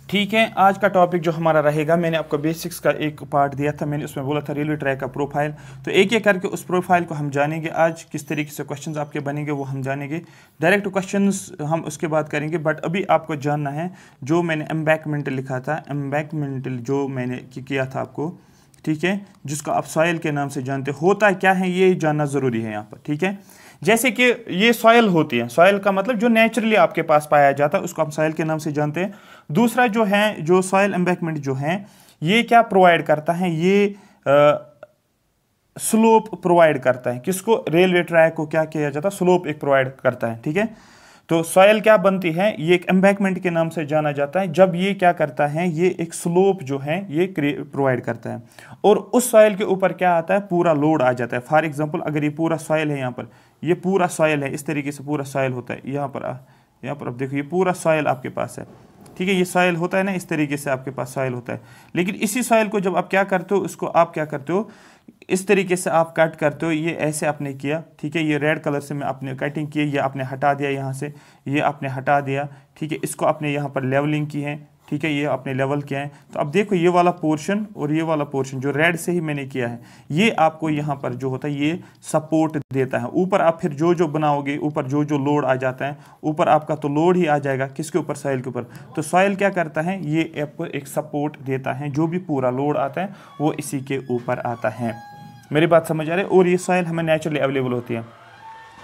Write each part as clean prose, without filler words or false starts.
ठीक है, आज का टॉपिक जो हमारा रहेगा, मैंने आपको बेसिक्स का एक पार्ट दिया था, मैंने उसमें बोला था रेलवे ट्रैक का प्रोफाइल। तो एक एक करके उस प्रोफाइल को हम जानेंगे आज, किस तरीके से क्वेश्चंस आपके बनेंगे वो हम जानेंगे। डायरेक्ट क्वेश्चंस हम उसके बाद करेंगे, बट अभी आपको जानना है जो मैंने एम्बैंकमेंट लिखा था, एम्बैंकमेंट जो मैंने किया था आपको, ठीक है, जिसको आप सॉइल के नाम से जानते होता क्या है, ये जानना ज़रूरी है यहाँ पर। ठीक है, जैसे कि ये सॉइल होती है, सॉइल का मतलब जो नेचुरली आपके पास पाया जाता है उसको हम सॉइल के नाम से जानते हैं। दूसरा जो है, जो सॉइल एम्बैंकमेंट जो है, ये क्या प्रोवाइड करता है, ये स्लोप प्रोवाइड करता है। किसको? रेलवे ट्रैक को क्या किया जाता है, स्लोप एक प्रोवाइड करता है। ठीक है, तो सॉइल क्या बनती है, ये एक एम्बैंकमेंट के नाम से जाना जाता है जब ये क्या करता है, ये एक स्लोप जो है ये प्रोवाइड करता है और उस सॉइल के ऊपर क्या आता है, पूरा लोड आ जाता है। फॉर एग्जांपल अगर ये पूरा सॉइल है, यहाँ पर ये पूरा सॉइल है, इस तरीके से पूरा सॉइल होता है, यहाँ पर अब देखो ये पूरा सॉइल आपके पास है। ठीक है, ये सॉइल होता है ना, इस तरीके से आपके पास सॉइल होता है। लेकिन इसी सॉइल को जब आप क्या करते हो, उसको आप क्या करते हो, इस तरीके से आप कट करते हो, ये ऐसे आपने किया। ठीक है, ये रेड कलर से मैं आपने कटिंग की, ये आपने हटा दिया यहाँ से, ये आपने हटा दिया। ठीक है, इसको आपने यहाँ पर लेवलिंग की है। ठीक है, ये आपने लेवल किया है। तो अब देखो ये वाला पोर्शन और ये वाला पोर्शन जो रेड से ही मैंने किया है, ये आपको यहाँ पर जो होता है ये सपोर्ट देता है। ऊपर आप फिर जो जो बनाओगे, ऊपर जो जो लोड आ जाता है, ऊपर आपका तो लोड ही आ जाएगा किसके ऊपर, सॉइल के ऊपर। तो सॉइल क्या करता है, ये आपको एक सपोर्ट देता है, जो भी पूरा लोड आता है वो इसी के ऊपर आता है। मेरी बात समझ आ रही है? और ये सॉइल हमें नेचुरली अवेलेबल होती है।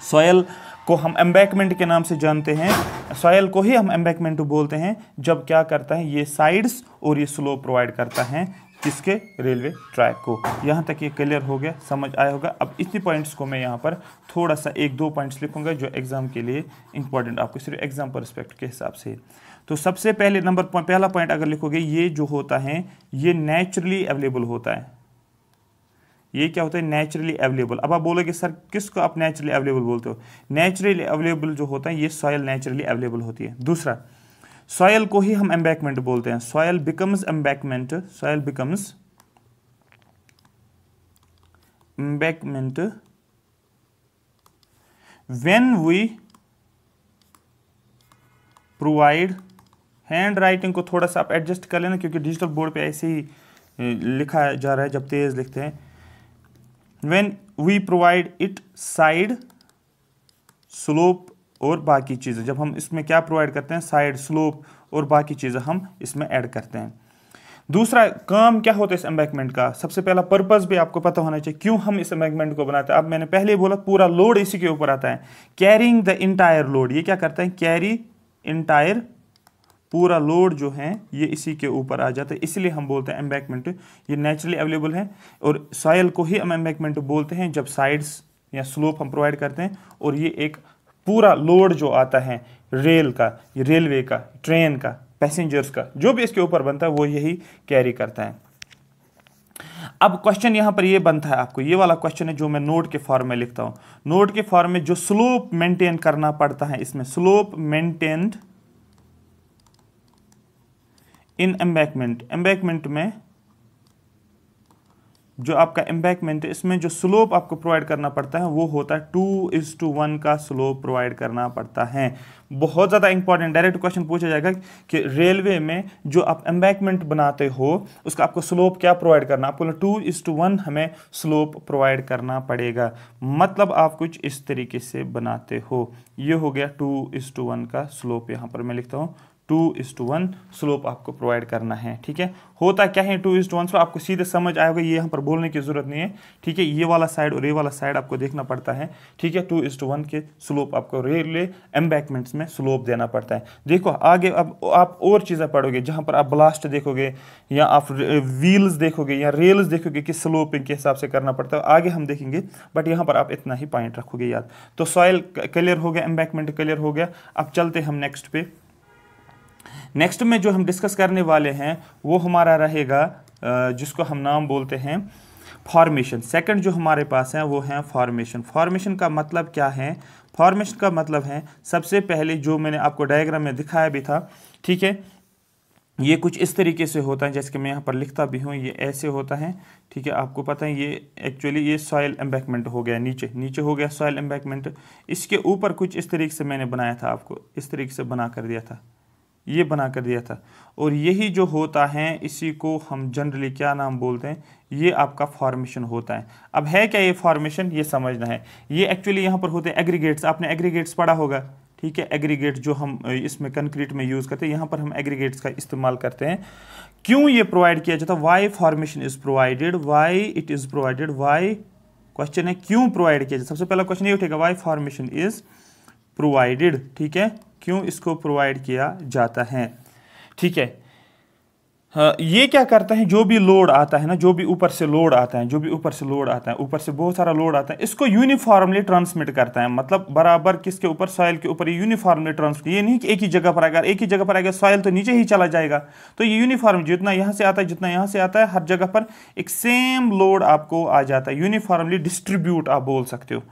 सॉइल को हम एम्बैंकमेंट के नाम से जानते हैं, सॉइल को ही हम एम्बैंकमेंट बोलते हैं जब क्या करता है, ये साइड्स और ये स्लोप प्रोवाइड करता है किसके, रेलवे ट्रैक को। यहाँ तक ये क्लियर हो गया, समझ आया होगा। अब इतनी पॉइंट्स को मैं यहाँ पर थोड़ा सा एक दो पॉइंट्स लिखूंगा जो एग्जाम के लिए इंपॉर्टेंट, आपको सिर्फ एग्जाम परस्पेक्टिव के हिसाब से। तो सबसे पहले पहला पॉइंट अगर लिखोगे, ये जो होता है ये नेचुरली अवेलेबल होता है। ये क्या होता है, नेचुरली अवेलेबल। अब आप बोलोगे सर किसको आप नेचुरली अवेलेबल बोलते हो? नेचुरली अवेलेबल जो होता है ये सॉइल नेचुरली अवेलेबल होती है। दूसरा, सॉइल को ही हम एम्बैंकमेंट बोलते हैं। Soil becomes embankment, soil becomes embankment when we provide, handwriting को थोड़ा सा आप एडजस्ट कर लेना क्योंकि डिजिटल बोर्ड पे ऐसे ही लिखा जा रहा है जब तेज लिखते हैं। when we provide it side, slope और बाकी चीज़ें, जब हम इसमें क्या प्रोवाइड करते हैं, साइड, स्लोप और बाकी चीज़ें हम इसमें ऐड करते हैं। दूसरा काम क्या होता है इस एम्बैंकमेंट का, सबसे पहला पर्पस भी आपको पता होना चाहिए क्यों हम इस एम्बैंकमेंट को बनाते हैं। अब मैंने पहले बोला पूरा लोड इसी के ऊपर आता है, कैरिंग द इंटायर लोड। ये क्या करता है, कैरी इंटायर, पूरा लोड जो है ये इसी के ऊपर आ जाता है, इसलिए हम बोलते हैं एम्बैंकमेंट ये नेचुरली अवेलेबल है। और सॉइल को ही हम एम्बैंकमेंट बोलते हैं जब साइड्स या स्लोप हम प्रोवाइड करते हैं और ये एक पूरा लोड जो आता है रेल का, रेलवे का, ट्रेन का, पैसेंजर्स का, जो भी इसके ऊपर बनता है वो यही कैरी करता है। अब क्वेश्चन यहां पर ये बनता है, आपको ये वाला क्वेश्चन है जो मैं नोट के फॉर्म में लिखता हूं। नोट के फॉर्म में जो स्लोप मेंटेन करना पड़ता है, इसमें स्लोप मेंटेन्ड इन एम्बैंकमेंट, एम्बैंकमेंट में जो आपका एम्बैंकमेंट है इसमें जो स्लोप आपको प्रोवाइड करना पड़ता है वो होता है 2:1 का स्लोप प्रोवाइड करना पड़ता है। बहुत ज़्यादा इंपॉर्टेंट, डायरेक्ट क्वेश्चन पूछा जाएगा कि रेलवे में जो आप एम्बैंकमेंट बनाते हो उसका आपको स्लोप क्या प्रोवाइड करना, आपको 2:1 हमें स्लोप प्रोवाइड करना पड़ेगा। मतलब आप कुछ इस तरीके से बनाते हो, ये हो गया 2:1 का स्लोप, यहाँ पर मैं लिखता हूँ 2:1 स्लोप आपको प्रोवाइड करना है। ठीक है, होता क्या है 2:1 स्लोप, आपको सीधे समझ आएगा, ये यहाँ पर बोलने की जरूरत नहीं है। ठीक है, ये वाला साइड और ये वाला साइड आपको देखना पड़ता है। ठीक है, 2:1 के स्लोप आपको रेलवे एम्बैंकमेंट्स में स्लोप देना पड़ता है। देखो आगे अब आप और चीज़ें पढ़ोगे जहाँ पर आप ब्लास्ट देखोगे या आप व्हील्स देखोगे या रेल्स देखोगे कि स्लोपिंग के हिसाब से करना पड़ता है, आगे हम देखेंगे, बट यहाँ पर आप इतना ही पॉइंट रखोगे याद। तो सॉइल क्लियर हो गया, एम्बैंकमेंट क्लियर हो गया। अब चलते हम नेक्स्ट पे। नेक्स्ट में जो हम डिस्कस करने वाले हैं वो हमारा रहेगा जिसको हम नाम बोलते हैं फॉर्मेशन। सेकंड जो हमारे पास है वो है फॉर्मेशन। फॉर्मेशन का मतलब क्या है, फॉर्मेशन का मतलब है सबसे पहले जो मैंने आपको डायग्राम में दिखाया भी था। ठीक है, ये कुछ इस तरीके से होता है, जैसे कि मैं यहाँ पर लिखता भी हूँ, ये ऐसे होता है। ठीक है, आपको पता है ये एक्चुअली ये सॉइल एम्बैंकमेंट हो गया, नीचे हो गया सॉइल एम्बैंकमेंट। इसके ऊपर कुछ इस तरीके से मैंने बनाया था, आपको इस तरीके से बना कर दिया था। ये बना कर दिया था। और यही जो होता है इसी को हम जनरली क्या नाम बोलते हैं, ये आपका फॉर्मेशन होता है। अब है क्या ये फॉर्मेशन, ये समझना है। ये एक्चुअली यहाँ पर होते हैं एग्रीगेट्स, आपने एग्रीगेट्स पढ़ा होगा, ठीक है। एग्रीगेट जो हम इसमें कंक्रीट में यूज़ करते हैं, यहाँ पर हम एग्रीगेट्स का इस्तेमाल करते हैं। क्यों ये प्रोवाइड किया जाता है, why formation is provided, why it is provided, why question है क्यों प्रोवाइड किया जाता है। सबसे पहला क्वेश्चन ये उठेगा, वाई फॉर्मेशन इज प्रोवाइडेड, ठीक है, क्यों इसको प्रोवाइड किया जाता है, ठीक है। हाँ, ये क्या करता है, जो भी लोड आता है ना, जो भी ऊपर से लोड आता है, जो भी ऊपर से लोड आता है, ऊपर से बहुत सारा लोड आता है, इसको यूनिफॉर्मली ट्रांसमिट करता है। मतलब बराबर किसके ऊपर, सॉइल के ऊपर, ये यूनिफॉर्मली ट्रांसमिट, ये नहीं कि एक ही जगह पर आएगा, एक ही जगह पर आएगा सॉइल तो नीचे ही चला जाएगा। तो ये यूनिफॉर्म, जितना यहाँ से आता है जितना यहाँ से आता है, हर जगह पर एक सेम लोड आपको आ जाता है, यूनिफॉर्मली डिस्ट्रीब्यूट आप बोल सकते हो,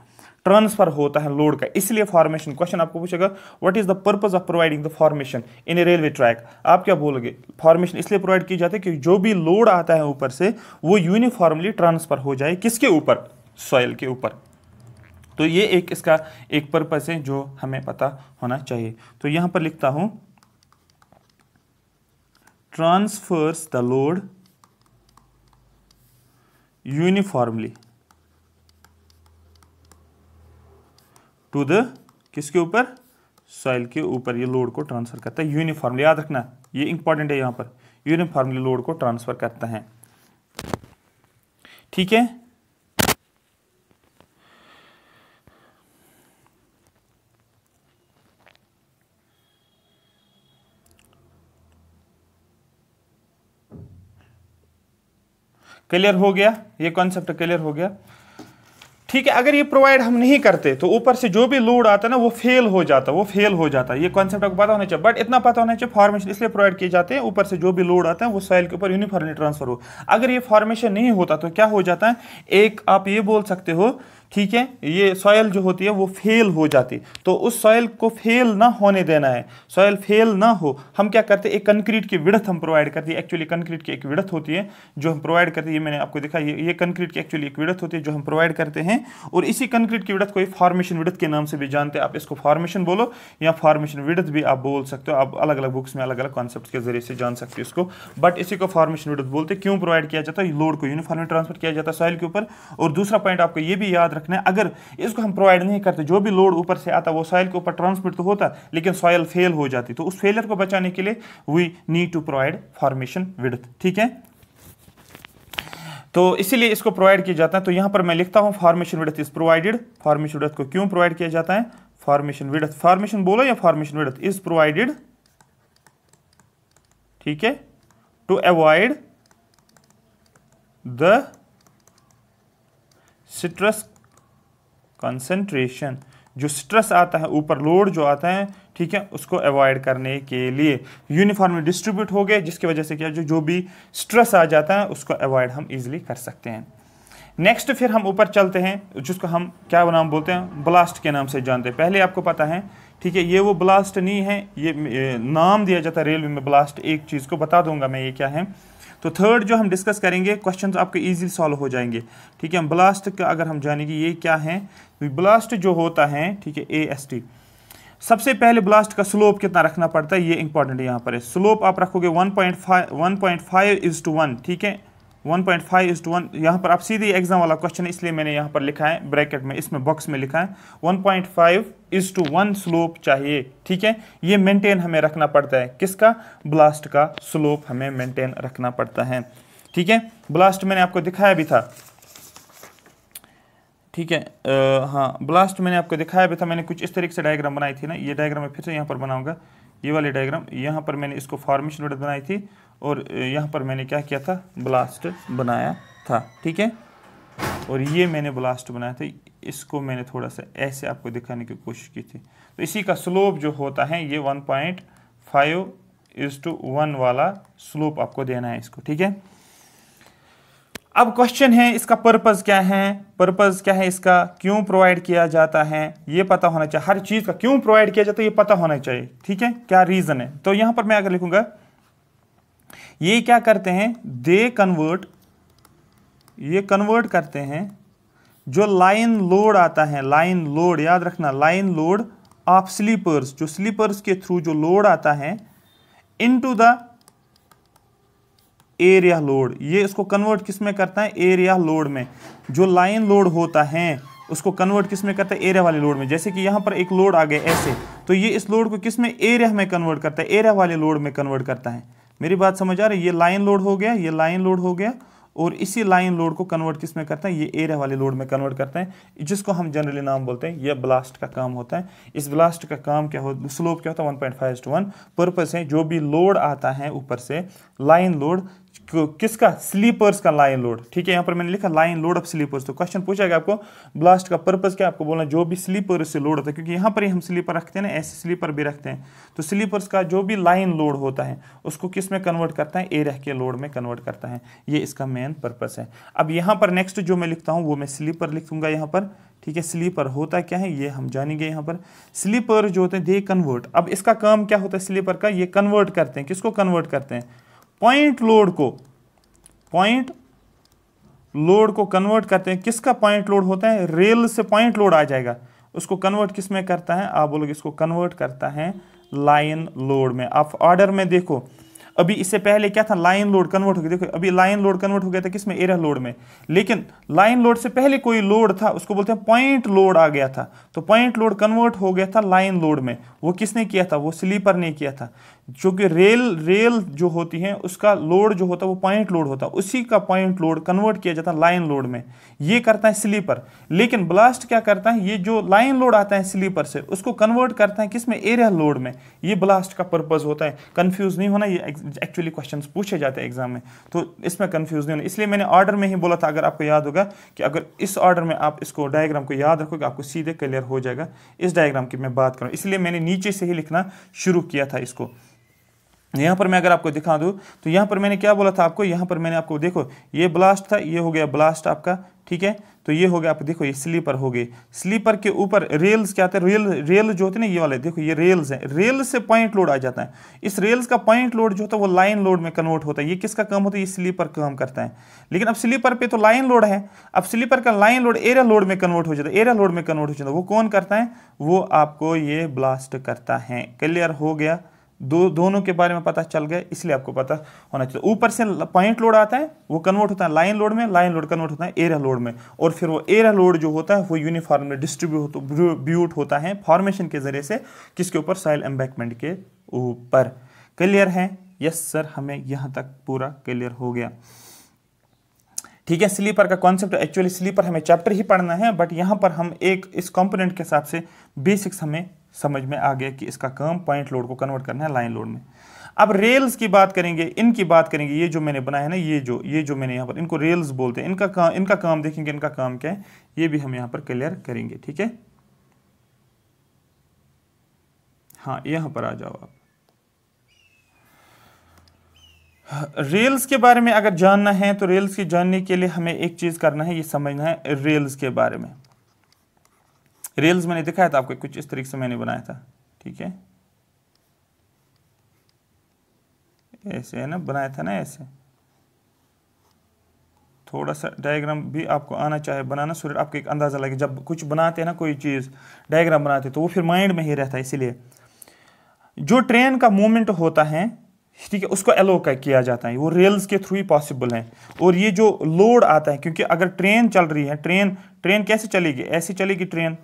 ट्रांसफर होता है लोड का, इसलिए फॉर्मेशन। क्वेश्चन आपको पूछेगा what is the purpose of providing the formation in A railway track, आप क्या बोलोगे, फॉर्मेशन इसलिए प्रोवाइड की जाती है कि जो भी लोड आता है ऊपर से वो यूनिफॉर्मली ट्रांसफर हो जाए, किसके ऊपर, सॉइल के ऊपर। तो ये एक इसका एक पर्पस है जो हमें पता होना चाहिए। तो यहां पर लिखता हूं, transfers the load uniformly to the, किसके ऊपर, सॉइल के ऊपर, ये लोड को ट्रांसफर करता है यूनिफॉर्मली। याद रखना ये इंपॉर्टेंट है, यहां पर यूनिफॉर्मली लोड को ट्रांसफर करता है, ठीक है। क्लियर हो गया, ये कॉन्सेप्ट क्लियर हो गया, ठीक है। अगर ये प्रोवाइड हम नहीं करते तो ऊपर से जो भी लोड आता है ना वो फेल हो जाता, वो फेल हो जाता है। ये कॉन्सेप्ट आपको पता होना चाहिए, बट इतना पता होना चाहिए फॉर्मेशन इसलिए प्रोवाइड किए जाते हैं, ऊपर से जो भी लोड आता है वो सॉइल के ऊपर यूनिफॉर्मली ट्रांसफर हो। अगर ये फॉर्मेशन नहीं होता तो क्या हो जाता है, एक आप ये बोल सकते हो, ठीक है, ये सॉइल जो होती है वो फेल हो जाती। तो उस सॉइल को फेल ना होने देना है, सॉइल फेल ना हो, हम क्या करते हैं, एक कंक्रीट की विड्थ हम प्रोवाइड करते हैं। एक्चुअली कंक्रीट की एक विड्थ होती है जो हम प्रोवाइड करते हैं, ये मैंने आपको दिखा, ये कंक्रीट की एक्चुअली एक विड्थ होती है जो हम प्रोवाइड करते हैं। और इसी कंक्रीट की विड्थ को फॉर्मेशन विड्थ के नाम से भी जानते हैं, आप इसको फॉर्मेशन बोलो या फॉर्मेशन विड्थ भी आप बोल सकते हो, आप अलग अलग बुक्स में अलग अलग कॉन्सेप्ट के जरिए से जान सकते हो इसको, बट इसी को फॉर्मेशन विड्थ बोलते हैं। क्यों प्रोवाइड किया जाता है, लोड को यूनिफॉर्मली ट्रांसफर किया जाता है सॉइल के ऊपर। और दूसरा पॉइंट आपको ये भी याद रखना है, अगर इसको हम प्रोवाइड नहीं करते, जो भी लोड ऊपर से आता वो सॉइल के ऊपर ट्रांसमिट तो होता लेकिन सॉइल फेल हो जाती, तो उस फेलियर को बचाने के लिए we need to provide formation width, ठीक है। तो इसीलिए इसको प्रोवाइड किया जाता है। तो यहां पर मैं लिखता हूं formation width is provided, formation width को क्यों प्रोवाइड किया जाता है, फॉर्मेशन विड्थ, फॉर्मेशन बोलो या फॉर्मेशन विड्थ, इज प्रोवाइडेड, ठीक है, to avoid the stress concentration, जो स्ट्रेस आता है ऊपर, लोड जो आता है, ठीक है, उसको अवॉइड करने के लिए यूनिफॉर्मली डिस्ट्रीब्यूट हो गए, जिसकी वजह से क्या जो भी स्ट्रेस आ जाता है उसको अवॉइड हम इजीली कर सकते हैं। नेक्स्ट फिर हम ऊपर चलते हैं, जिसको हम क्या नाम बोलते हैं, ब्लास्ट के नाम से जानते हैं। पहले आपको पता है, ठीक है, ये वो ब्लास्ट नहीं है, ये नाम दिया जाता है रेलवे में ब्लास्ट, एक चीज़ को बता दूंगा मैं ये क्या है। तो थर्ड जो हम डिस्कस करेंगे, क्वेश्चंस आपके इजीली सॉल्व हो जाएंगे, ठीक है। ब्लास्ट का अगर हम जानेंगे ये क्या है, ब्लास्ट जो होता है, ठीक है, AST, सबसे पहले ब्लास्ट का स्लोप कितना रखना पड़ता है, ये इंपॉर्टेंट यहाँ पर है। स्लोप आप रखोगे 1.5:1, ठीक है, 1.5:1। यहाँ पर आप सीधे एग्जाम वाला क्वेश्चन है इसलिए मैंने यहाँ पर लिखा है ब्रैकेट में, इसमें बॉक्स में लिखा है 1.5:1 स्लोप चाहिए, ठीक है। ये मेंटेन हमें रखना पड़ता है, किसका, ब्लास्ट का स्लोप हमें मेंटेन रखना पड़ता है, ठीक है। ब्लास्ट मैंने आपको दिखाया भी था, ठीक है, हाँ, ब्लास्ट मैंने आपको दिखाया भी था, मैंने कुछ इस तरीके से डायग्राम बनाई थी ना, ये डायग्राम मैं फिर से यहाँ पर बनाऊंगा, ये वाली डायग्राम, यहाँ पर मैंने इसको फॉर्मेशन विड्थ बनाई थी और यहाँ पर मैंने क्या किया था, ब्लास्ट बनाया था, ठीक है। और ये मैंने ब्लास्ट बनाया था, इसको मैंने थोड़ा सा ऐसे आपको दिखाने की कोशिश की थी। तो इसी का स्लोप जो होता है ये 1.5:1 वाला स्लोप आपको देना है इसको, ठीक है। अब क्वेश्चन है इसका पर्पस क्या है, पर्पस क्या है इसका, क्यों प्रोवाइड किया जाता है, ये पता होना चाहिए। हर चीज का क्यों प्रोवाइड किया जाता है ये पता होना चाहिए, ठीक है, क्या रीजन है। तो यहां पर मैं अगर लिखूंगा, ये क्या करते हैं, ये कन्वर्ट करते हैं जो लाइन लोड आता है, लाइन लोड, याद रखना, लाइन लोड ऑफ स्लीपर्स, जो स्लीपर्स के थ्रू जो लोड आता है, इनटू द एरिया लोड। ये इसको कन्वर्ट किस में करता है? एरिया लोड में। जो लाइन लोड होता है उसको कन्वर्ट किस में करता है? एरिया वाले लोड में। जैसे कि यहां पर एक लोड आ गया ऐसे, तो ये इस लोड को किस में? एरिया में कन्वर्ट करता है, एरिया वाले लोड में कन्वर्ट करता है। मेरी बात समझ आ रही है? ये लाइन लोड हो गया, ये लाइन लोड हो गया, और इसी लाइन लोड को कन्वर्ट किस में करता है? ये एरिया वाले लोड में कन्वर्ट करता है, जिसको हम जनरली नाम बोलते हैं ये ब्लास्ट का काम होता है। इस ब्लास्ट का काम क्या होता है? स्लोप क्या होता है? 1.5:1। पर्पस है जो भी लोड आता है ऊपर से, लाइन लोड किसका? स्लीपर्स का लाइन लोड। ठीक है, यहां पर मैंने लिखा लाइन लोड ऑफ स्लीपर्स। तो क्वेश्चन पूछेगा आपको ब्लास्ट का पर्पस क्या? आपको बोलना जो भी स्लीपर से लोड होता है, क्योंकि यहां पर ही हम स्लीपर रखते हैं ना, ऐसे स्लीपर भी रखते हैं। तो स्लीपर्स का जो भी लाइन लोड होता है उसको किस में कन्वर्ट करता है? एरिया के लोड में कन्वर्ट करता है। ये इसका मेन पर्पस है। अब यहां पर नेक्स्ट जो मैं लिखता हूं वो मैं स्लीपर लिखूंगा यहां पर। ठीक है, स्लीपर होता क्या है ये हम जानेंगे। यहां पर स्लीपर जो होते हैं दे कन्वर्ट। अब इसका काम क्या होता है स्लीपर का? ये कन्वर्ट करते हैं, किसको कन्वर्ट करते हैं? पॉइंट लोड को। पॉइंट लोड को कन्वर्ट करते हैं। किसका पॉइंट लोड होता है? रेल से पॉइंट लोड आ जाएगा, उसको कन्वर्ट किस में करता है? आप बोलोगे इसको कन्वर्ट करता है लाइन लोड में। आप ऑर्डर में देखो, अभी इससे पहले क्या था? लाइन लोड कन्वर्ट हो गया। देखो अभी लाइन लोड कन्वर्ट हो गया था किसमें? एरिया लोड में। लेकिन लाइन लोड से पहले कोई लोड था, उसको बोलते हैं पॉइंट लोड आ गया था। तो पॉइंट लोड कन्वर्ट हो गया था लाइन लोड में। वो किसने किया था? वो स्लीपर ने किया था। क्योंकि रेल जो होती है उसका लोड जो होता है वो पॉइंट लोड होता है, उसी का पॉइंट लोड कन्वर्ट किया जाता है लाइन लोड में। ये करता है स्लीपर। लेकिन ब्लास्ट क्या करता है? ये जो लाइन लोड आता है स्लीपर से उसको कन्वर्ट करता है किसमें? एरिया लोड में। ये ब्लास्ट का पर्पस होता है। कंफ्यूज नहीं होना, ये एक्चुअली क्वेश्चंस पूछे जाते हैं एग्जाम में, तो इसमें कंफ्यूज नहीं होना। इसलिए मैंने ऑर्डर में ही बोला था, अगर आपको याद होगा कि अगर इस ऑर्डर में आप इसको डायग्राम को याद रखोगे आपको सीधे क्लियर हो जाएगा। इस डायग्राम की मैं बात करूँ, इसलिए मैंने नीचे से ही लिखना शुरू किया था इसको। यहां पर मैं अगर आपको दिखा दूं तो यहां पर मैंने क्या बोला था आपको? यहां पर मैंने आपको देखो ये ब्लास्ट था, ये हो गया ब्लास्ट आपका। ठीक है, तो ये हो गया, आप देखो ये स्लीपर हो गए। स्लीपर के ऊपर रेल्स क्या आते हैं? रेल जो होते हैं ना ये वाले, देखो ये रेल्स है। रेल से पॉइंट लोड आ जाता है। इस रेल्स का पॉइंट लोड जो होता है वो लाइन लोड में कन्वर्ट होता है। ये किसका काम होता है? ये स्लीपर काम करता है। लेकिन अब स्लीपर पे तो लाइन लोड है, अब स्लीपर का लाइन लोड एरिया लोड में कन्वर्ट हो जाता है। एरिया लोड में कन्वर्ट हो जाता है, वो कौन करता है? वो आपको ये ब्लास्ट करता है। क्लियर हो गया? दोनों के बारे में पता चल गया, इसलिए आपको पता होना चाहिए। ऊपर से पॉइंट लोड आता है, वो कन्वर्ट होता है लाइन लोड में, लाइन लोड कन्वर्ट होता है एरिया लोड में, और फिर वो एरिया लोड जो होता है वो यूनिफॉर्मली डिस्ट्रीब्यूट होता है फॉर्मेशन के जरिए से। किसके ऊपर? सॉइल एम्बैंकमेंट के ऊपर। क्लियर है? यस सर, हमें यहां तक पूरा क्लियर हो गया। ठीक है, स्लीपर का कॉन्सेप्ट, एक्चुअली स्लीपर हमें चैप्टर ही पढ़ना है, बट यहां पर हम एक इस कंपोनेंट के हिसाब से बेसिक्स हमें समझ में आ गया कि इसका काम पॉइंट लोड को कन्वर्ट करना है लाइन लोड में। अब रेल्स की बात करेंगे, इनकी बात करेंगे। ये जो मैंने बनाया है ना, ये जो मैंने यहाँ पर, इनको रेल्स बोलते हैं। इनका काम देखेंगे, इनका काम क्या है ये भी हम यहाँ पर क्लियर करेंगे। ठीक है, हाँ यहाँ पर आ जाओ आप। रेल्स के बारे में अगर जानना है तो रेल्स की जानने के लिए हमें एक चीज करना है, ये समझना है रेल्स के बारे में। रेल्स मैंने दिखाया था आपको, कुछ इस तरीके से मैंने बनाया था। ठीक है, ऐसे है ना, बनाया था ना ऐसे। थोड़ा सा डायग्राम भी आपको आना चाहे बनाना, सो आपको एक अंदाजा लगे। जब कुछ बनाते हैं ना, कोई चीज डायग्राम बनाते हैं तो वो फिर माइंड में ही रहता है। इसीलिए जो ट्रेन का मूवमेंट होता है, ठीक है, उसको एलो किया जाता है, वो रेल्स के थ्रू ही पॉसिबल है। और ये जो लोड आता है, क्योंकि अगर ट्रेन चल रही है, ट्रेन कैसे चलेगी? ऐसी चलेगी ट्रेन।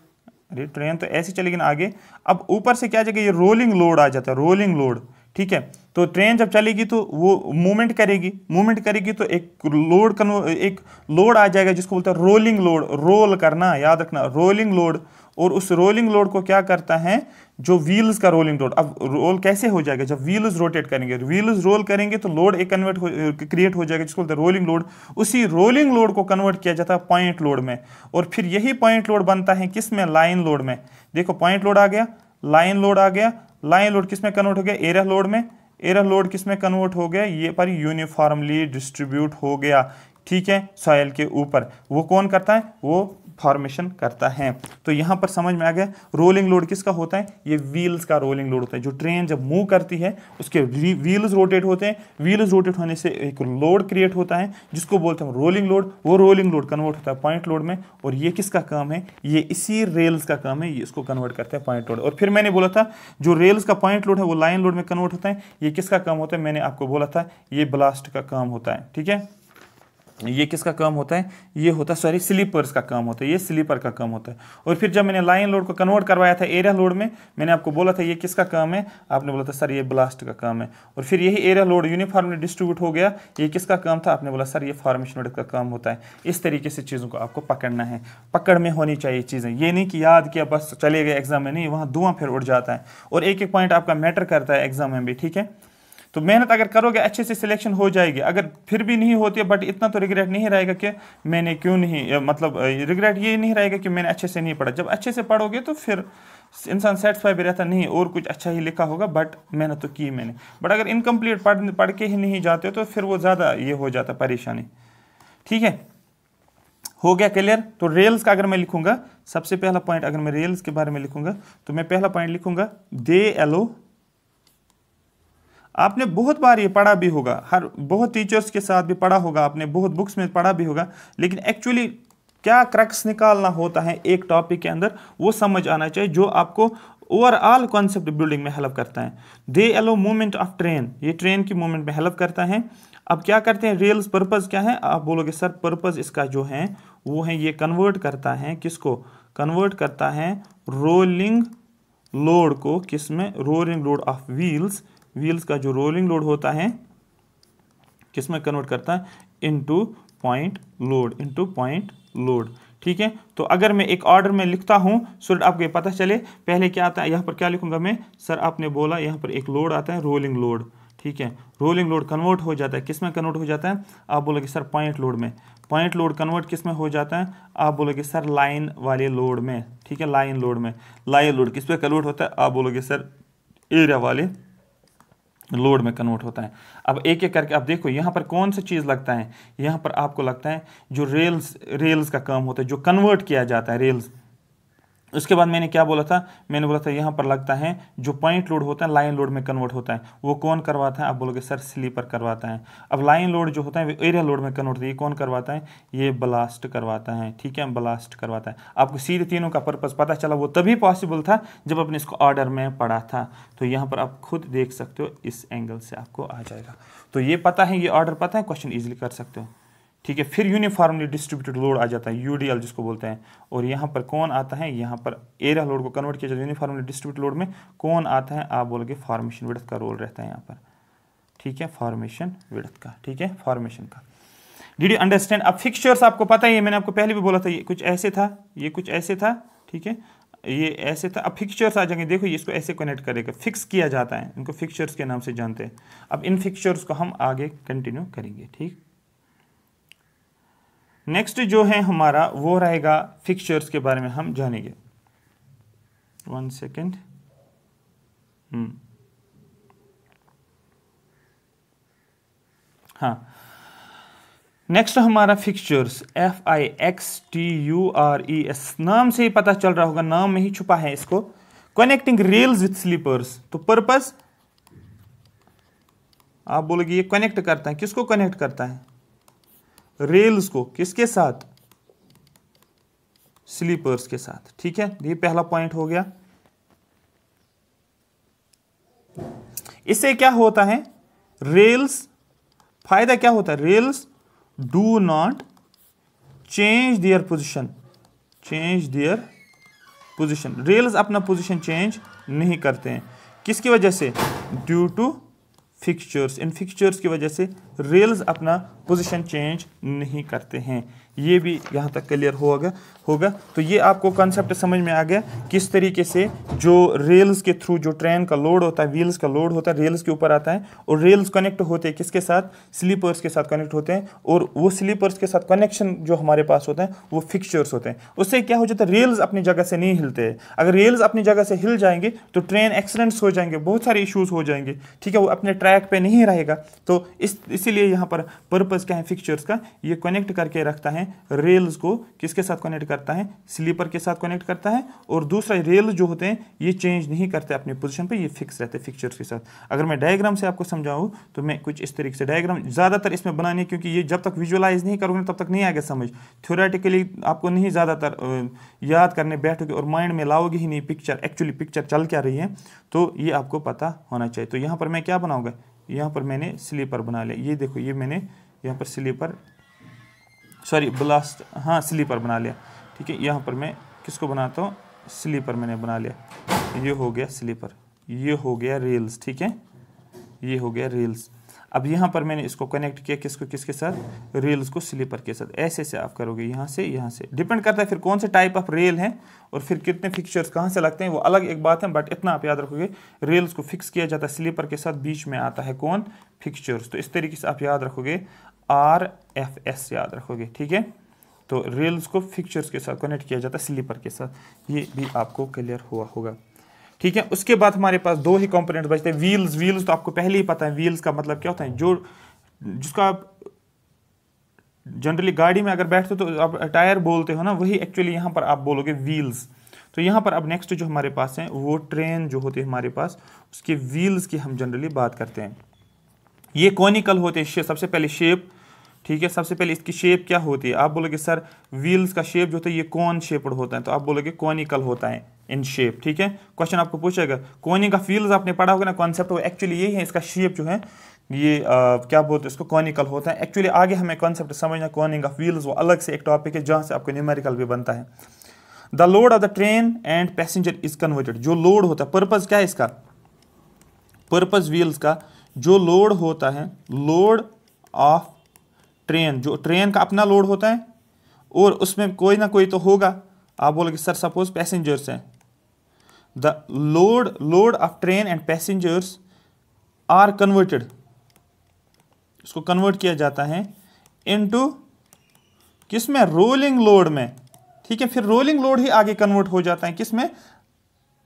अरे ट्रेन तो ऐसी चलेगी ना आगे। अब ऊपर से क्या जाएगा? ये रोलिंग लोड आ जाता है, रोलिंग लोड। ठीक है, तो ट्रेन जब चलेगी तो वो मूवमेंट करेगी तो एक लोड आ जाएगा जिसको बोलते हैं रोलिंग लोड। रोल करना, याद रखना, रोलिंग लोड। और उस रोलिंग लोड को क्या करता है? जो व्हील्स का रोलिंग लोड। अब रोल कैसे हो जाएगा? जब व्हील्स रोटेट करेंगे, व्हील्स रोल करेंगे तो लोड एक क्रिएट हो जाएगा जिसको बोलते हैं रोलिंग लोड। उसी रोलिंग लोड को कन्वर्ट किया जाता है पॉइंट लोड में, और फिर यही पॉइंट लोड बनता है किस में? लाइन लोड में। देखो पॉइंट लोड आ गया, लाइन लोड आ गया। लाइन लोड किस में कन्वर्ट हो गया? एरिया लोड में। एरिया लोड किस में कन्वर्ट हो गया? ये पर यूनिफॉर्मली डिस्ट्रीब्यूट हो गया। ठीक है, सॉयल के ऊपर, वो कौन करता है, वो फॉर्मेशन करता है। तो यहां पर समझ में आ गया रोलिंग लोड किसका होता है, ये व्हील्स का रोलिंग लोड होता है। जो ट्रेन जब मूव करती है उसके व्हील्स रोटेट होते हैं, व्हील्स रोटेट होने से एक लोड क्रिएट होता है जिसको बोलते हैं रोलिंग लोड। वो रोलिंग लोड कन्वर्ट होता है पॉइंट लोड में, और ये किसका काम है, ये इसी रेल्स का काम है, ये इसको कन्वर्ट करते हैं पॉइंट लोड। और फिर मैंने बोला था जो रेल्स का पॉइंट लोड है वो लाइन लोड में कन्वर्ट होता है, ये किसका काम होता है, मैंने आपको बोला था ये ब्लास्ट का काम होता है। ठीक है, ये किसका काम होता है, ये होता है सॉरी स्लीपर्स का काम होता है, ये स्लीपर का काम होता है। और फिर जब मैंने लाइन लोड को कन्वर्ट करवाया था एरिया लोड में, मैंने आपको बोला था ये किसका काम है, आपने बोला था सर ये ब्लास्ट का काम है। और फिर यही एरिया लोड यूनिफॉर्मली डिस्ट्रीब्यूट हो गया, ये किसका काम था, आपने बोला सर ये फॉर्मेशन लोड का काम होता है। इस तरीके से चीज़ों को आपको पकड़ना है, पकड़ में होनी चाहिए चीज़ें, ये नहीं कि याद किया बस चले गए एग्जाम में, नहीं, वहाँ धुआं फिर उड़ जाता है। और एक एक पॉइंट आपका मैटर करता है एग्जाम में भी। ठीक है, तो मेहनत अगर करोगे अच्छे से सिलेक्शन हो जाएगी। अगर फिर भी नहीं होती है, बट इतना तो रिग्रेट नहीं रहेगा कि मैंने क्यों नहीं, मतलब रिग्रेट ये नहीं रहेगा कि मैंने अच्छे से नहीं पढ़ा। जब अच्छे से पढ़ोगे तो फिर इंसान सेटिस्फाई भी रहता, नहीं और कुछ अच्छा ही लिखा होगा बट मेहनत तो की मैंने। बट अगर इनकम्प्लीट पढ़ के ही नहीं जाते हो तो फिर वो ज़्यादा ये हो जाता परेशानी। ठीक है, हो गया क्लियर। तो रेल्स का अगर मैं लिखूंगा, सबसे पहला पॉइंट अगर मैं रेल्स के बारे में लिखूंगा तो मैं पहला पॉइंट लिखूंगा दे एलो। आपने बहुत बार ये पढ़ा भी होगा, हर बहुत टीचर्स के साथ भी पढ़ा होगा, आपने बहुत बुक्स में पढ़ा भी होगा, लेकिन एक्चुअली क्या क्रक्स निकालना होता है एक टॉपिक के अंदर वो समझ आना चाहिए, जो आपको ओवरऑल कॉन्सेप्ट बिल्डिंग में हेल्प करता है। दे एलो मूवमेंट ऑफ ट्रेन, ये ट्रेन की मूवमेंट में हेल्प करता है। अब क्या करते हैं रेल्स, पर्पस क्या है, आप बोलोगे सर पर्पस इसका जो है वो है ये कन्वर्ट करता है, किसको कन्वर्ट करता है, रोलिंग लोड को, किस में, rolling load of wheels, wheels का जो रोलिंग लोड होता है किस में कन्वर्ट करता है, into point load, into point load. ठीक है, तो अगर मैं एक ऑर्डर में लिखता हूं सो आपको ये पता चले पहले क्या आता है, यहां पर क्या लिखूंगा मैं, सर आपने बोला यहां पर एक लोड आता है रोलिंग लोड। ठीक है, रोलिंग लोड कन्वर्ट हो जाता है, किस में कन्वर्ट हो जाता है, आप बोलोगे सर पॉइंट लोड में। पॉइंट लोड कन्वर्ट किस में हो जाता है, आप बोलोगे सर लाइन वाले लोड में। ठीक है, लाइन लोड में। लाइन लोड किस पे कन्वर्ट होता है, आप बोलोगे सर एरिया वाले लोड में कन्वर्ट होता है। अब एक एक करके आप देखो यहाँ पर कौन सा चीज़ लगता है, यहाँ पर आपको लगता है जो रेल्स का काम होता है, जो कन्वर्ट किया जाता है रेल्स। उसके बाद मैंने क्या बोला था, मैंने बोला था यहाँ पर लगता है जो पॉइंट लोड होता है लाइन लोड में कन्वर्ट होता है, वो कौन करवाता है, आप बोलोगे सर स्लीपर करवाता है। अब लाइन लोड जो होता है एरिया लोड में कन्वर्ट होता है, ये कौन करवाता है, ये ब्लास्ट करवाता है। ठीक है, ब्लास्ट करवाता है। आपको सीधे तीनों का पर्पस पता चला, वो तभी पॉसिबल था जब आपने इसको ऑर्डर में पढ़ा था। तो यहाँ पर आप खुद देख सकते हो, इस एंगल से आपको आ जाएगा। तो ये पता है, ये ऑर्डर पता है, क्वेश्चन ईजिली कर सकते हो। ठीक है, फिर यूनिफॉर्मली डिस्ट्रीब्यूटेड लोड आ जाता है, यूडीएल जिसको बोलते हैं। और यहाँ पर कौन आता है, यहाँ पर एरिया लोड को कन्वर्ट किया जाता है यूनिफॉर्मली डिस्ट्रीब्यूटेड लोड में, कौन आता है, आप बोलोगे फॉर्मेशन विड्थ का रोल रहता है यहाँ पर। ठीक है, फॉर्मेशन विड्थ का। ठीक है, फॉर्मेशन का। Did you understand. अब फिक्सचर्स आपको पता ही है, मैंने आपको पहले भी बोला था, ये कुछ ऐसे था, ये कुछ ऐसे था। ठीक है, ये ऐसे था। अब फिक्सचर्स आ जाएंगे, देखो ये इसको ऐसे कनेक्ट करेगा, फिक्स किया जाता है, इनको फिक्सचर्स के नाम से जानते हैं। अब इन फिक्सचर्स को हम आगे कंटिन्यू करेंगे। ठीक, नेक्स्ट जो है हमारा वो रहेगा फिक्सचर्स के बारे में हम जानेंगे। 1 सेकेंड। हाँ, नेक्स्ट हमारा फिक्सचर्स, FIXTURES, नाम से ही पता चल रहा होगा, नाम में ही छुपा है इसको, कनेक्टिंग रेल्स विथ स्लीपर्स। तो पर्पस आप बोलोगे ये कनेक्ट करता है, किसको कनेक्ट करता है, रेल्स को, किसके साथ, स्लीपर्स के साथ। ठीक है, ये पहला पॉइंट हो गया। इससे क्या होता है, रेल्स, फायदा क्या होता है, rails do not change their position, change their position, rails अपना पोजिशन चेंज नहीं करते हैं, किसकी वजह से, ड्यू टू फिक्सचर्स। इन फिक्सचर्स की वजह से रेल्स अपना पोजीशन चेंज नहीं करते हैं। ये भी यहाँ तक क्लियर होगा। तो ये आपको कॉन्सेप्ट समझ में आ गया, किस तरीके से जो रेल्स के थ्रू जो ट्रेन का लोड होता है, व्हील्स का लोड होता है, रेल्स के ऊपर आता है, और रेल्स कनेक्ट होते हैं किसके साथ, स्लीपर्स के साथ कनेक्ट होते हैं। और वो स्लीपर्स के साथ कनेक्शन जो हमारे पास होता है वो फिक्सचर्स होते हैं। उससे क्या हो जाता है, रेल्स अपनी जगह से नहीं हिलते हैं। अगर रेल्स अपनी जगह से हिल जाएंगे तो ट्रेन एक्सीडेंट्स हो जाएंगे, बहुत सारे इशूज़ हो जाएंगे। ठीक है, वो अपने ट्रैक पे नहीं रहेगा। तो इससे इसीलिए यहाँ पर पर्पस क्या है फिक्चर्स का, ये कनेक्ट करके रखता है रेल्स को, किसके साथ कनेक्ट करता है, स्लीपर के साथ कनेक्ट करता है। और दूसरा रेल जो होते हैं ये चेंज नहीं करते अपनी पोजीशन पे, ये फिक्स रहते हैं फिक्चर्स के साथ। अगर मैं डायग्राम से आपको समझाऊँ तो मैं कुछ इस तरीके से डायग्राम ज़्यादातर इसमें बनाने, क्योंकि ये जब तक विजुअलाइज नहीं करोगे तब तक नहीं आएगा समझ, थ्योरेटिकली आपको नहीं ज़्यादातर याद करने बैठोगे और माइंड में लाओगे ही नहीं पिक्चर, एक्चुअली पिक्चर चल क्या रही है, तो ये आपको पता होना चाहिए। तो यहाँ पर मैं क्या बनाऊंगा, यहाँ पर मैंने स्लीपर बना लिया, ये देखो ये मैंने यहाँ पर स्लीपर, सॉरी ब्लास्ट, हाँ स्लीपर बना लिया, ठीक है। यहाँ पर मैं किसको बनाता हूँ, स्लीपर मैंने बना लिया, ये हो गया स्लीपर, ये हो गया रेल्स, ठीक है, ये हो गया रेल्स। अब यहाँ पर मैंने इसको कनेक्ट किया किसको, किसके साथ, रेल्स को स्लीपर के साथ। ऐसे से आप करोगे, यहाँ से डिपेंड करता है फिर कौन से टाइप ऑफ रेल है और फिर कितने फिक्चर्स कहाँ से लगते हैं, वो अलग एक बात है, बट इतना आप याद रखोगे रेल्स को फिक्स किया जाता है स्लीपर के साथ, बीच में आता है कौन, फिक्चर्स। तो इस तरीके से आप याद रखोगे, RFS याद रखोगे, ठीक है। तो रेल्स को फिक्चर्स के साथ कनेक्ट किया जाता है स्लीपर के साथ, ये भी आपको क्लियर हुआ होगा, ठीक है। उसके बाद हमारे पास दो ही कंपोनेंट बचते हैं, व्हील्स। व्हील्स तो आपको पहले ही पता है, व्हील्स का मतलब क्या होता है, जो जिसको आप जनरली गाड़ी में अगर बैठते हो तो आप टायर बोलते हो ना, वही एक्चुअली यहाँ पर आप बोलोगे व्हील्स। तो यहाँ पर अब नेक्स्ट जो हमारे पास है वो ट्रेन जो होती है हमारे पास, उसके व्हील्स की हम जनरली बात करते हैं। ये कॉनिकल होते हैं, सबसे पहले शेप, ठीक है, सबसे पहले इसकी शेप क्या होती है, आप बोलोगे सर व्हील्स का शेप जो होता है ये कौन शेप्ड होता है, तो आप बोलोगे कॉनिकल होता है इन शेप, ठीक है। क्वेश्चन आपको पूछेगा कॉनिक ऑफ व्हील्स, आपने पढ़ा होगा ना कॉन्सेप्ट, वो एक्चुअली यही है, इसका शेप जो है ये क्या बोलते हैं इसको, कॉनिकल होता है। एक्चुअली आगे हमें कॉन्सेप्ट समझना, कॉनिक ऑफ व्हील्स वो अलग से एक टॉपिक है जहाँ से आपको न्यूमेरिकल भी बनता है। The load of the train and passenger is converted, जो लोड होता है, पर्पज क्या है इसका, पर्पज व्हील्स का जो लोड होता है, लोड ऑफ ट्रेन, जो ट्रेन का अपना लोड होता है और उसमें कोई ना कोई तो होगा, आप बोलोगे सर सपोज पैसेंजर्स हैं, the load of train and passengers are converted, इसको कन्वर्ट किया जाता है इनटू किसमें, रोलिंग लोड में, ठीक है। फिर रोलिंग लोड ही आगे कन्वर्ट हो जाता है किसमें,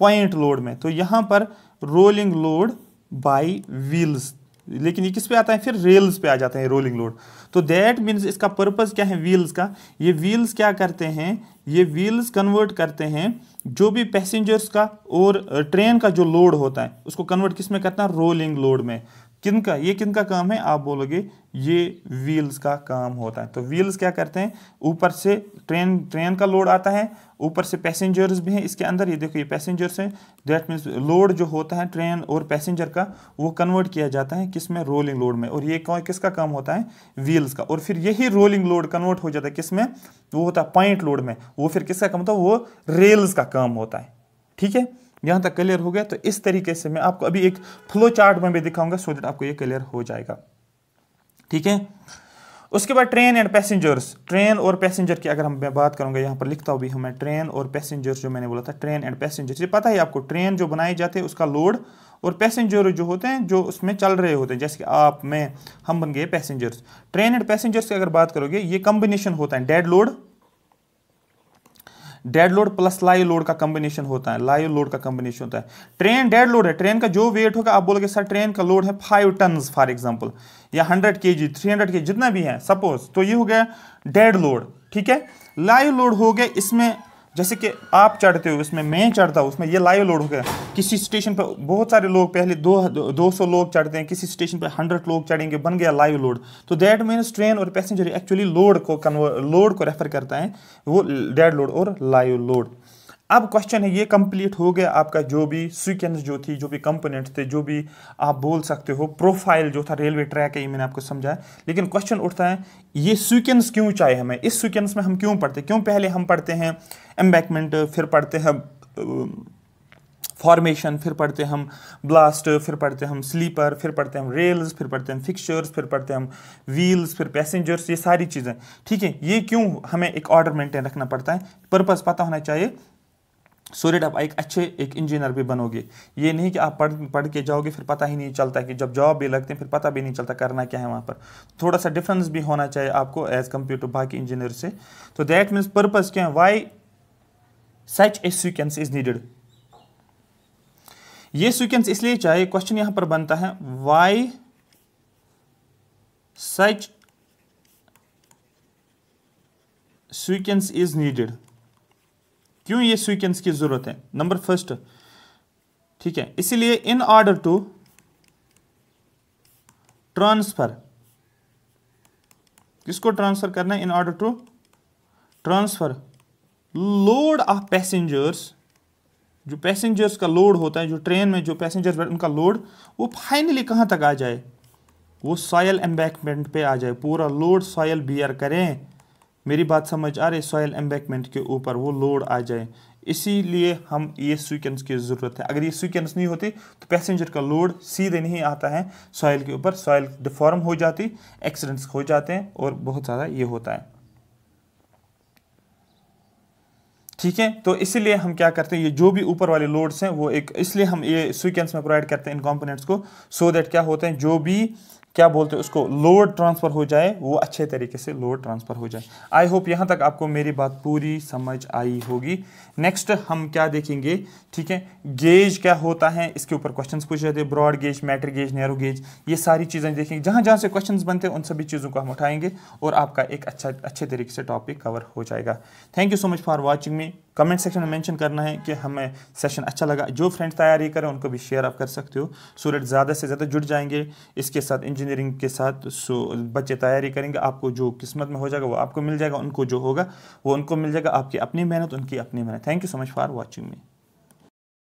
पॉइंट लोड में। तो यहां पर रोलिंग लोड बाय व्हील्स, लेकिन ये किस पे आता है, फिर रेल्स पे आ जाता है रोलिंग लोड। तो दैट मीन्स इसका पर्पस क्या है व्हील्स का, ये व्हील्स क्या करते हैं, ये व्हील्स कन्वर्ट करते हैं जो भी पैसेंजर्स का और ट्रेन का जो लोड होता है उसको कन्वर्ट किस में करता है, रोलिंग लोड में। किनका, ये किनका काम है, आप बोलोगे ये व्हील्स का काम होता है। तो व्हील्स क्या करते हैं, ऊपर से ट्रेन का लोड आता है, ऊपर से पैसेंजर्स भी हैं इसके अंदर, ये देखो ये पैसेंजर्स हैं, दैट मीन्स लोड जो होता है ट्रेन और पैसेंजर का वो कन्वर्ट किया जाता है किसमें, रोलिंग लोड में। और ये किसका काम होता है, व्हील्स का। और फिर यही रोलिंग लोड कन्वर्ट हो जाता है किसमें, वो होता है पॉइंट लोड में, वो फिर किसका काम होता है, वो रेल्स का काम होता है, ठीक है। यहां तक क्लियर हो गया। तो इस तरीके से मैं आपको अभी एक फ्लो चार्ट में भी दिखाऊंगा सो दैट आपको ये क्लियर हो जाएगा, ठीक है। उसके बाद ट्रेन एंड पैसेंजर्स, ट्रेन और पैसेंजर की अगर मैं बात करूंगा, यहाँ पर लिखता हूँ भी हमें ट्रेन और पैसेंजर्स, जो मैंने बोला था ट्रेन एंड पैसेंजर्स, ये पता है आपको, ट्रेन जो बनाए जाते हैं उसका लोड, और पैसेंजर जो होते हैं जो उसमें चल रहे होते हैं, जैसे कि आप मैं हम बन गए पैसेंजर्स। ट्रेन एंड पैसेंजर्स की अगर बात करोगे, ये कॉम्बिनेशन होता है dead load plus live load का कॉम्बिनेशन होता है, लाइव लोड का कॉम्बिनेशन होता है। ट्रेन डेड लोड है, ट्रेन का जो वेट होगा, आप बोलोगे सर ट्रेन का लोड है 5 टन फॉर एग्जांपल, या 100 kg 300 kg जितना भी है सपोज, तो ये हो गया डेड लोड, ठीक है। लाइव लोड हो गया, इसमें जैसे कि आप चढ़ते हो, इसमें मैं चढ़ता हूँ, उसमें ये लाइव लोड हो गया। किसी स्टेशन पर बहुत सारे लोग, पहले 200 लोग चढ़ते हैं, किसी स्टेशन पर 100 लोग चढ़ेंगे, बन गया लाइव लोड। तो दैट मीन्स ट्रेन और पैसेंजर एक्चुअली लोड को रेफर करता है, वो डेड लोड और लाइव लोड। अब क्वेश्चन है, ये कंप्लीट हो गया आपका जो भी सीक्वेंस जो थी, जो भी कंपोनेंट थे, जो भी आप बोल सकते हो प्रोफाइल जो था रेलवे ट्रैक है, ये मैंने आपको समझाया। लेकिन क्वेश्चन उठता है ये सीक्वेंस क्यों चाहिए हमें, इस सीक्वेंस में हम क्यों पढ़ते, क्यों पहले हम पढ़ते हैं एम्बैंकमेंट, फिर पढ़ते हैं फॉर्मेशन, फिर पढ़ते हैं हम ब्लास्ट, फिर पढ़ते हैं हम स्लीपर, फिर पढ़ते हैं हम रेल्स, फिर पढ़ते हैं हम फिक्चर्स, फिर पढ़ते हैं हम व्हील्स, फिर पैसेंजर्स, ये सारी चीज़ें, ठीक है। ये क्यों हमें एक ऑर्डर मेंटेन रखना पड़ता है, पर्पस पता होना चाहिए, सो दैट आप एक इंजीनियर भी बनोगे। ये नहीं कि आप पढ़ के जाओगे फिर पता ही नहीं चलता, कि जब जॉब भी लगते हैं फिर पता भी नहीं चलता करना क्या है वहाँ पर। थोड़ा सा डिफरेंस भी होना चाहिए आपको एज कम्पेयर टू बाकी इंजीनियर से। तो दैट मीन्स पर्पस क्या है, why such a sequence is needed. ये सीक्वेंस इसलिए चाहिए, क्वेश्चन यहाँ पर बनता है why such sequence is needed. क्यों ये सीक्वेंस की जरूरत है? नंबर फर्स्ट, ठीक है, इसीलिए इन ऑर्डर टू ट्रांसफर, किसको ट्रांसफर करना है? In order to transfer load of passengers, जो पैसेंजर्स का लोड होता है, जो ट्रेन में जो पैसेंजर्स बैठे उनका लोड, वो फाइनली कहां तक आ जाए? वो सॉयल एम्बैंकमेंट पे आ जाए, पूरा लोड सॉयल बियर करें। मेरी बात समझ आ रही? सॉयल एम्बैंकमेंट के ऊपर वो लोड आ जाए, इसीलिए हम ये सीक्वेंस की ज़रूरत है। अगर ये सीक्वेंस नहीं होती तो पैसेंजर का लोड सीधे नहीं आता है सॉयल के ऊपर, सॉयल डिफॉर्म हो जाती, एक्सीडेंट्स हो जाते हैं और बहुत ज़्यादा ये होता है। ठीक है, तो इसीलिए हम क्या करते हैं, ये जो भी ऊपर वाले लोड्स हैं वो एक, इसलिए हम ये सीक्वेंस में प्रोवाइड करते हैं इन कंपोनेंट्स को, सो दैट क्या होते हैं, जो भी क्या बोलते हैं उसको, लोड ट्रांसफर हो जाए, वो अच्छे तरीके से लोड ट्रांसफर हो जाए। आई होप यहाँ तक आपको मेरी बात पूरी समझ आई होगी। नेक्स्ट हम क्या देखेंगे, ठीक है, गेज क्या होता है, इसके ऊपर क्वेश्चंस पूछे जाते हैं, broad gauge, metre gauge, narrow gauge, ये सारी चीज़ें देखेंगे। जहाँ जहाँ से क्वेश्चंस बनते हैं उन सभी चीज़ों को हम उठाएंगे और आपका एक अच्छे तरीके से टॉपिक कवर हो जाएगा। Thank you so much for watching me. Comment section में मेंशन करना है कि हमें सेशन अच्छा लगा। जो फ्रेंड्स तैयारी करें उनको भी शेयर आप कर सकते हो, सो दैट ज़्यादा से ज़्यादा जुड़ जाएंगे इसके साथ, इंजीनियरिंग के साथ। सो बच्चे तैयारी करेंगे, आपको जो किस्मत में हो जाएगा वो आपको मिल जाएगा, उनको जो होगा वो उनको मिल जाएगा। आपकी अपनी मेहनत, उनकी अपनी मेहनत। Thank you so much for watching me.